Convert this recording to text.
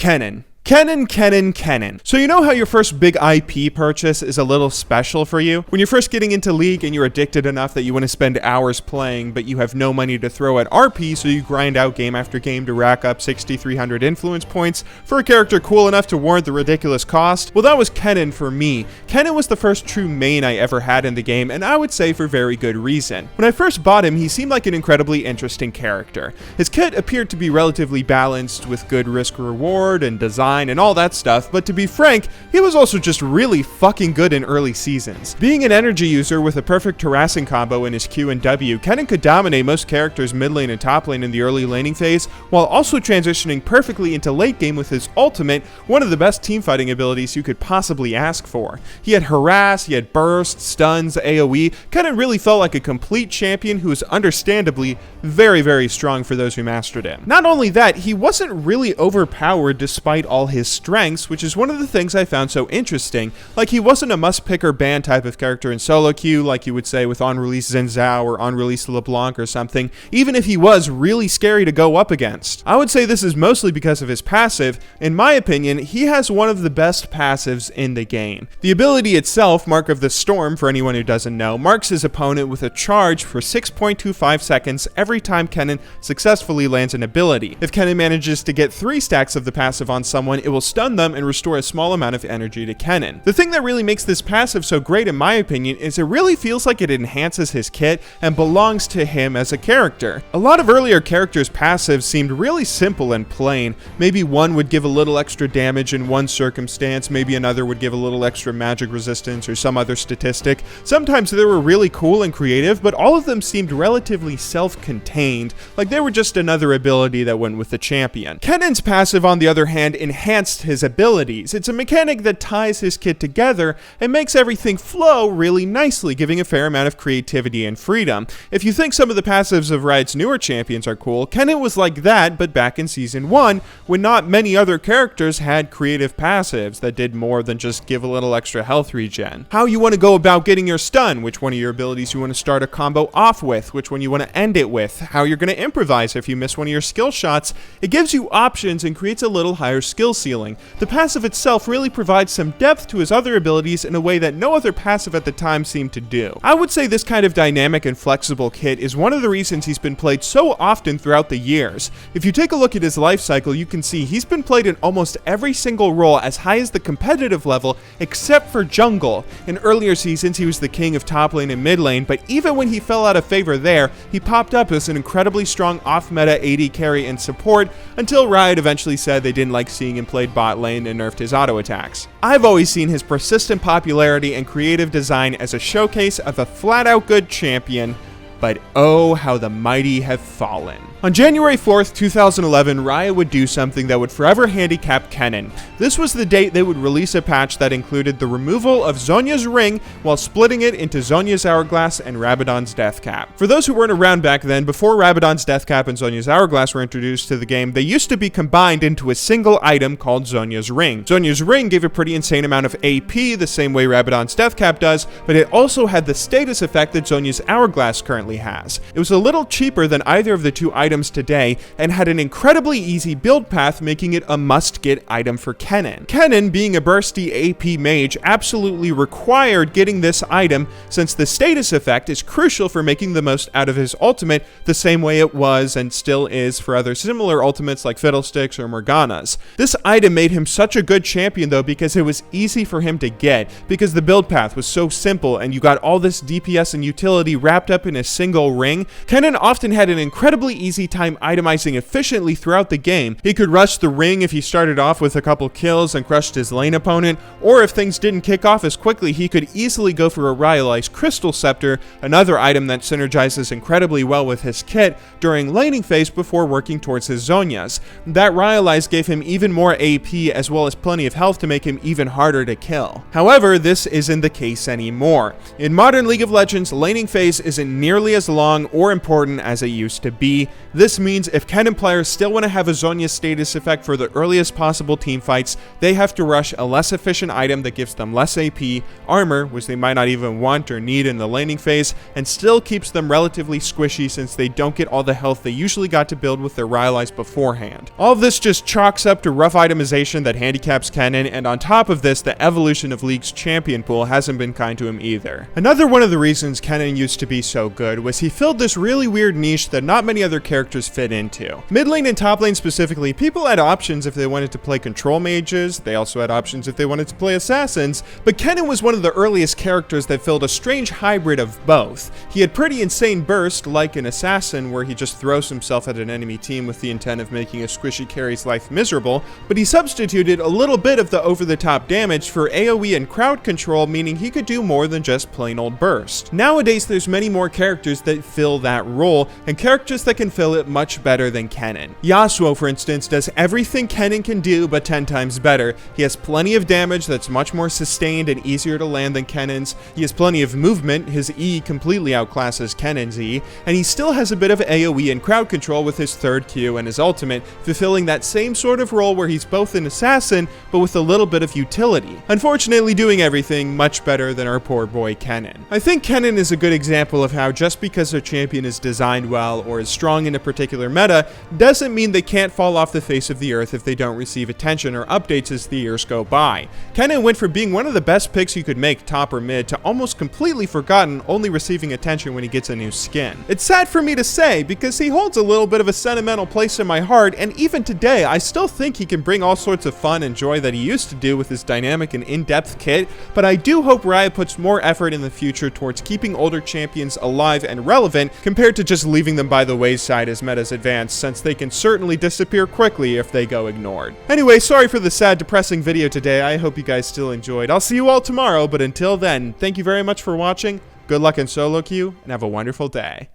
Kennen. Kennen. So you know how your first big IP purchase is a little special for you? When you're first getting into League and you're addicted enough that you want to spend hours playing, but you have no money to throw at RP, so you grind out game after game to rack up 6,300 influence points for a character cool enough to warrant the ridiculous cost? Well, that was Kennen for me. Kennen was the first true main I ever had in the game, and I would say for very good reason. When I first bought him, he seemed like an incredibly interesting character. His kit appeared to be relatively balanced with good risk-reward and design and all that stuff, but to be frank, he was also just really fucking good in early seasons. Being an energy user with a perfect harassing combo in his Q and W, Kennen could dominate most characters mid lane and top lane in the early laning phase, while also transitioning perfectly into late game with his ultimate, one of the best teamfighting abilities you could possibly ask for. He had harass, he had burst, stuns, AoE. Kennen really felt like a complete champion who was understandably very strong for those who mastered him. Not only that, he wasn't really overpowered despite all his strengths, which is one of the things I found so interesting. Like, he wasn't a must-pick or ban type of character in solo queue, like you would say with on-release Xin Zhao or on-release LeBlanc or something, even if he was really scary to go up against. I would say this is mostly because of his passive. In my opinion, he has one of the best passives in the game. The ability itself, Mark of the Storm, for anyone who doesn't know, marks his opponent with a charge for 6.25 seconds every time Kennen successfully lands an ability. If Kennen manages to get 3 stacks of the passive on someone, it will stun them and restore a small amount of energy to Kennen. The thing that really makes this passive so great in my opinion is it really feels like it enhances his kit and belongs to him as a character. A lot of earlier characters' passives seemed really simple and plain. Maybe one would give a little extra damage in one circumstance, maybe another would give a little extra magic resistance or some other statistic. Sometimes they were really cool and creative, but all of them seemed relatively self-contained, like they were just another ability that went with the champion. Kennen's passive, on the other hand, enhanced his abilities. It's a mechanic that ties his kit together and makes everything flow really nicely, giving a fair amount of creativity and freedom. If you think some of the passives of Riot's newer champions are cool, Kennen was like that, but back in Season 1, when not many other characters had creative passives that did more than just give a little extra health regen. How you want to go about getting your stun, which one of your abilities you want to start a combo off with, which one you want to end it with, how you're going to improvise if you miss one of your skill shots. It gives you options and creates a little higher skill ceiling. The passive itself really provides some depth to his other abilities in a way that no other passive at the time seemed to do. I would say this kind of dynamic and flexible kit is one of the reasons he's been played so often throughout the years. If you take a look at his life cycle, you can see he's been played in almost every single role as high as the competitive level, except for jungle. In earlier seasons, he was the king of top lane and mid lane, but even when he fell out of favor there, he popped up as an incredibly strong off-meta AD carry and support, until Riot eventually said they didn't like seeing him played bot lane and nerfed his auto attacks. I've always seen his persistent popularity and creative design as a showcase of a flat-out good champion, but oh, how the mighty have fallen. On January 4th, 2011, Riot would do something that would forever handicap Kennen. This was the date they would release a patch that included the removal of Zhonya's ring while splitting it into Zhonya's Hourglass and Rabadon's Deathcap. For those who weren't around back then, before Rabadon's Deathcap and Zhonya's Hourglass were introduced to the game, they used to be combined into a single item called Zhonya's Ring. Zhonya's Ring gave a pretty insane amount of AP, the same way Rabadon's Deathcap does, but it also had the status effect that Zhonya's Hourglass currently has. It was a little cheaper than either of the two items today and had an incredibly easy build path, making it a must-get item for Kennen. Kennen, being a bursty AP mage, absolutely required getting this item since the status effect is crucial for making the most out of his ultimate, the same way it was and still is for other similar ultimates like Fiddlesticks or Morgana's. This item made him such a good champion though because it was easy for him to get, because the build path was so simple and you got all this DPS and utility wrapped up in a single ring. Kennen often had an incredibly easy time itemizing efficiently throughout the game. He could rush the ring if he started off with a couple kills and crushed his lane opponent, or if things didn't kick off as quickly, he could easily go for a Rhyolite's Crystal Scepter, another item that synergizes incredibly well with his kit during laning phase before working towards his Zhonya's. That Rhyolite gave him even more AP as well as plenty of health to make him even harder to kill. However, this isn't the case anymore. In modern League of Legends, laning phase isn't nearly as long or important as it used to be. This means if Kennen players still want to have a Zhonya status effect for the earliest possible team fights, they have to rush a less efficient item that gives them less AP, armor, which they might not even want or need in the laning phase, and still keeps them relatively squishy since they don't get all the health they usually got to build with their Rylai's beforehand. All of this just chalks up to rough itemization that handicaps Kennen, and on top of this, the evolution of League's champion pool hasn't been kind to him either. Another one of the reasons Kennen used to be so good was he filled this really weird niche that not many other characters fit into. Mid lane and top lane specifically, people had options if they wanted to play control mages, they also had options if they wanted to play assassins, but Kennen was one of the earliest characters that filled a strange hybrid of both. He had pretty insane burst, like an assassin where he just throws himself at an enemy team with the intent of making a squishy carry's life miserable, but he substituted a little bit of the over-the-top damage for AoE and crowd control, meaning he could do more than just plain old burst. Nowadays, there's many more characters that fill that role, and characters that can fill it much better than Kennen. Yasuo, for instance, does everything Kennen can do, but 10 times better. He has plenty of damage that's much more sustained and easier to land than Kennen's. He has plenty of movement, his E completely outclasses Kennen's E, and he still has a bit of AoE and crowd control with his third Q and his ultimate, fulfilling that same sort of role where he's both an assassin, but with a little bit of utility. Unfortunately, doing everything much better than our poor boy Kennen. I think Kennen is a good example of how just because their champion is designed well or is strong in a particular meta, doesn't mean they can't fall off the face of the earth if they don't receive attention or updates as the years go by. Kennen went from being one of the best picks you could make top or mid to almost completely forgotten, only receiving attention when he gets a new skin. It's sad for me to say because he holds a little bit of a sentimental place in my heart, and even today I still think he can bring all sorts of fun and joy that he used to do with his dynamic and in-depth kit, but I do hope Riot puts more effort in the future towards keeping older champions alive and relevant compared to just leaving them by the wayside as metas advance, since they can certainly disappear quickly if they go ignored. Anyway, sorry for the sad, depressing video today. I hope you guys still enjoyed. I'll see you all tomorrow, but until then, thank you very much for watching, good luck in solo queue, and have a wonderful day.